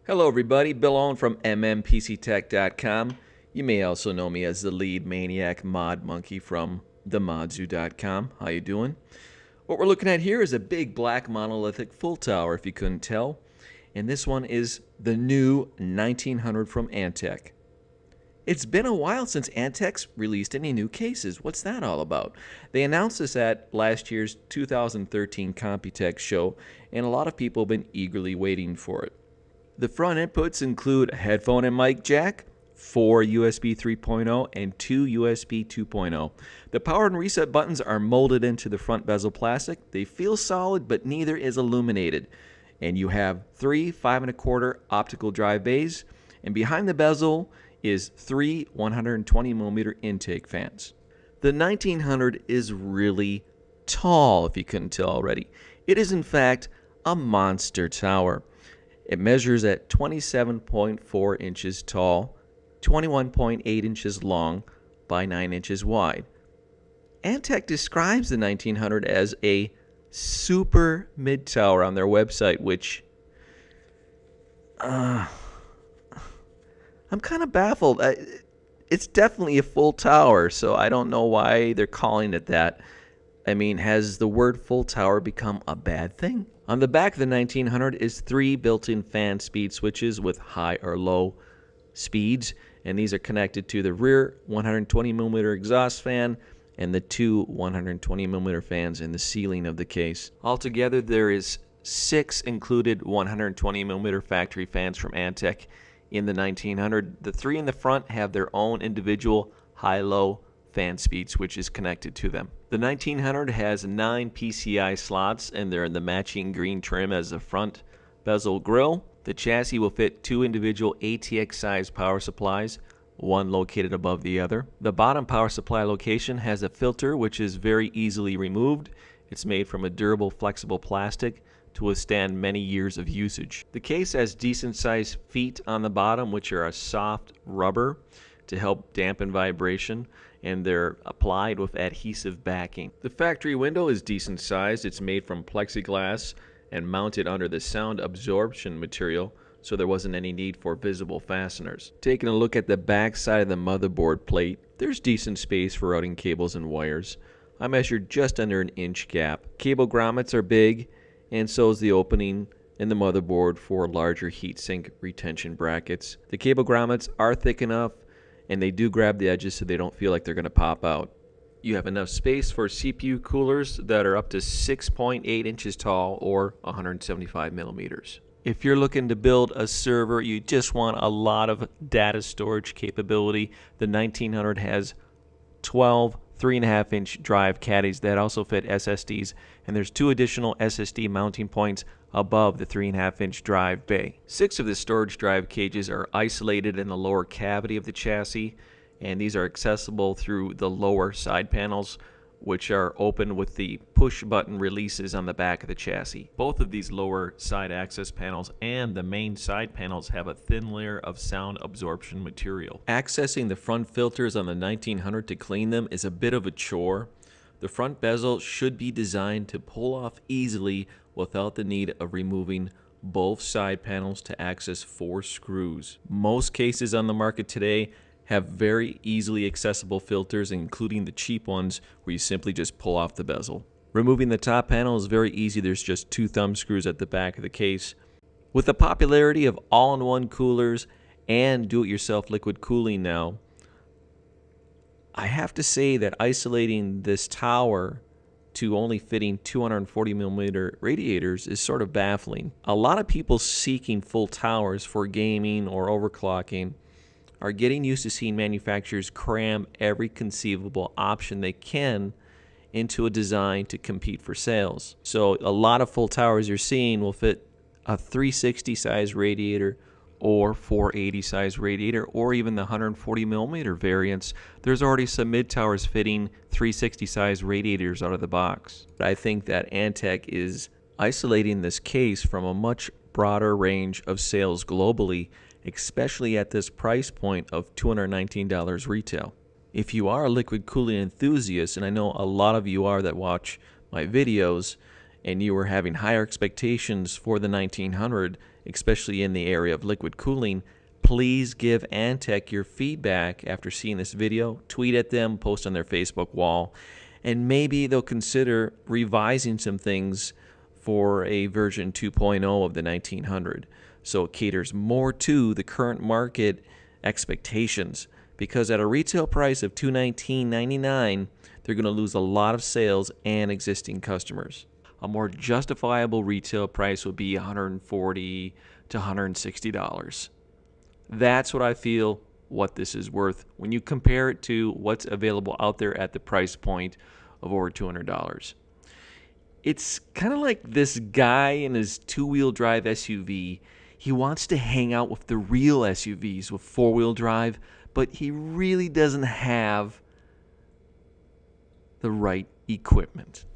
Hello everybody, Bill Owen from MMPCTech.com. You may also know me as the lead maniac mod monkey from themodzu.com. How you doing? What we're looking at here is a big black monolithic full tower, if you couldn't tell. And this one is the new 1900 from Antec. It's been a while since Antec's released any new cases. What's that all about? They announced this at last year's 2013 Computex show, and a lot of people have been eagerly waiting for it. The front inputs include a headphone and mic jack, 4 USB 3.0 and 2 USB 2.0. The power and reset buttons are molded into the front bezel plastic. They feel solid, but neither is illuminated. And you have 3 5¼ optical drive bays, and behind the bezel is 3 120mm intake fans. The 1900 is really tall, if you couldn't tell already. It is in fact a monster tower. It measures at 27.4 inches tall, 21.8 inches long by 9 inches wide. Antec describes the 1900 as a super mid-tower on their website, which I'm kind of baffled. It's definitely a full tower, so I don't know why they're calling it that. I mean, has the word full tower become a bad thing? On the back of the 1900 is 3 built-in fan speed switches with high or low speeds, and these are connected to the rear 120mm exhaust fan and the 2 120mm fans in the ceiling of the case. Altogether, there is 6 included 120mm factory fans from Antec in the 1900. The 3 in the front have their own individual high-low fan speed switches connected to them. The 1900 has 9 PCI slots, and they're in the matching green trim as the front bezel grille. The chassis will fit 2 individual ATX-sized power supplies, one located above the other. The bottom power supply location has a filter which is very easily removed. It's made from a durable, flexible plastic to withstand many years of usage. The case has decent-sized feet on the bottom, which are a soft rubber to help dampen vibration, and they're applied with adhesive backing. The factory window is decent sized. It's made from plexiglass and mounted under the sound absorption material, so there wasn't any need for visible fasteners. Taking a look at the back side of the motherboard plate, there's decent space for routing cables and wires. I measured just under an inch gap. Cable grommets are big, and so is the opening in the motherboard for larger heatsink retention brackets. The cable grommets are thick enough, and they do grab the edges so they don't feel like they're going to pop out. You have enough space for CPU coolers that are up to 6.8 inches tall or 175 millimeters. If you're looking to build a server, you just want a lot of data storage capability, the 1900 has 12 3.5-inch drive caddies that also fit SSDs, and there's 2 additional SSD mounting points above the 3.5-inch drive bay. 6 of the storage drive cages are isolated in the lower cavity of the chassis, and these are accessible through the lower side panels, which are open with the push button releases on the back of the chassis. Both of these lower side access panels and the main side panels have a thin layer of sound absorption material. Accessing the front filters on the 1900 to clean them is a bit of a chore. The front bezel should be designed to pull off easily without the need of removing both side panels to access 4 screws. Most cases on the market today have very easily accessible filters, including the cheap ones where you simply just pull off the bezel. Removing the top panel is very easy. There's just 2 thumb screws at the back of the case. With the popularity of all-in-one coolers and do-it-yourself liquid cooling now, I have to say that isolating this tower to only fitting 240mm radiators is sort of baffling. A lot of people seeking full towers for gaming or overclocking are getting used to seeing manufacturers cram every conceivable option they can into a design to compete for sales. So a lot of full towers you're seeing will fit a 360 size radiator or 480 size radiator, or even the 140mm variants. There's already some mid-towers fitting 360 size radiators out of the box. But I think that Antec is isolating this case from a much broader range of sales globally, especially at this price point of $219 retail. If you are a liquid cooling enthusiast, and I know a lot of you are that watch my videos, and you were having higher expectations for the 1900, especially in the area of liquid cooling, please give Antec your feedback after seeing this video. Tweet at them, post on their Facebook wall, and maybe they'll consider revising some things for a version 2.0 of the 1900, so it caters more to the current market expectations. Because at a retail price of $219.99, they're going to lose a lot of sales and existing customers. A more justifiable retail price would be $140 to $160. That's what I feel what this is worth when you compare it to what's available out there at the price point of over $200. It's kind of like this guy in his two-wheel drive SUV. He wants to hang out with the real SUVs with four-wheel drive, but he really doesn't have the right equipment.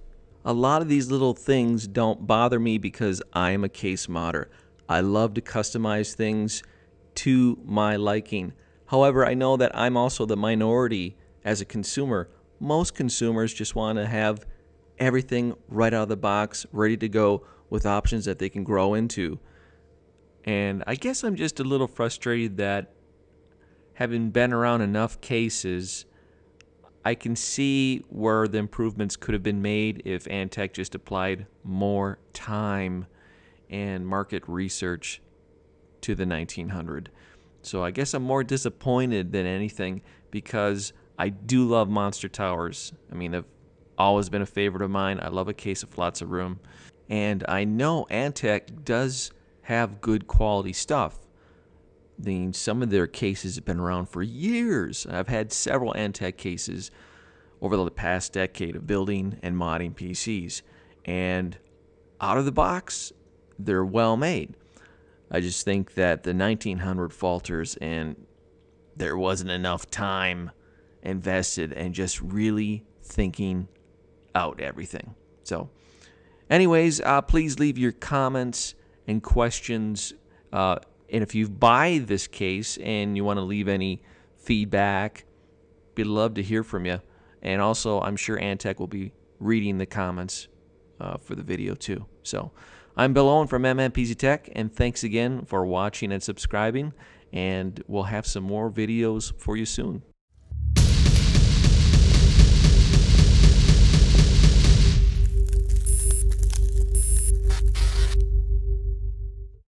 A lot of these little things don't bother me because I'm a case modder. I love to customize things to my liking. However, I know that I'm also the minority as a consumer. Most consumers just want to have everything right out of the box, ready to go, with options that they can grow into. And I guess I'm just a little frustrated that, having been around enough cases, I can see where the improvements could have been made if Antec just applied more time and market research to the 1900. So I guess I'm more disappointed than anything, because I do love monster towers. I mean, they've always been a favorite of mine. I love a case of lots of room. And I know Antec does have good quality stuff. Some of their cases have been around for years. I've had several Antec cases over the past decade of building and modding PCs. And out of the box, they're well made. I just think that the 1900 falters, and there wasn't enough time invested in just really thinking out everything. So anyways, please leave your comments and questions. And if you buy this case and you want to leave any feedback, we'd love to hear from you. And also, I'm sure Antec will be reading the comments for the video too. So I'm Bill Owen from MMPZ Tech, and thanks again for watching and subscribing. And we'll have some more videos for you soon.